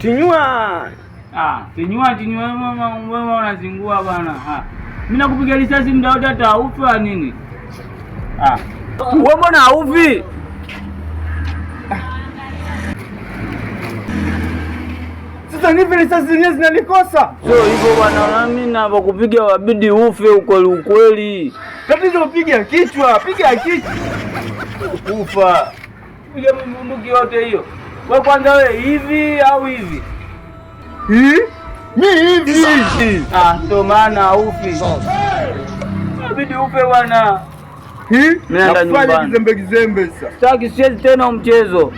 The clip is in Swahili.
Tinyua wewe unazingua bwana. Mimi nakupiga risasi muda wote hata haufi nini? Wewe mbona haufi? Sasa nipe risasi zenyewe zinanikosa. Sio hivyo bwana, mimi ninapokupiga wabidi ufe ukweli. Tatizo upiga kichwa, piga kichwa. Kufa. Piga bunduki yote hiyo. Wewe kwanza wewe hivi au hivi? Mimi hivi. Ndio maana ufi. Wabidi ufe bwana. Nenda nyumbani. Kizembe sasa. Sitaki siwezi tena mchezo.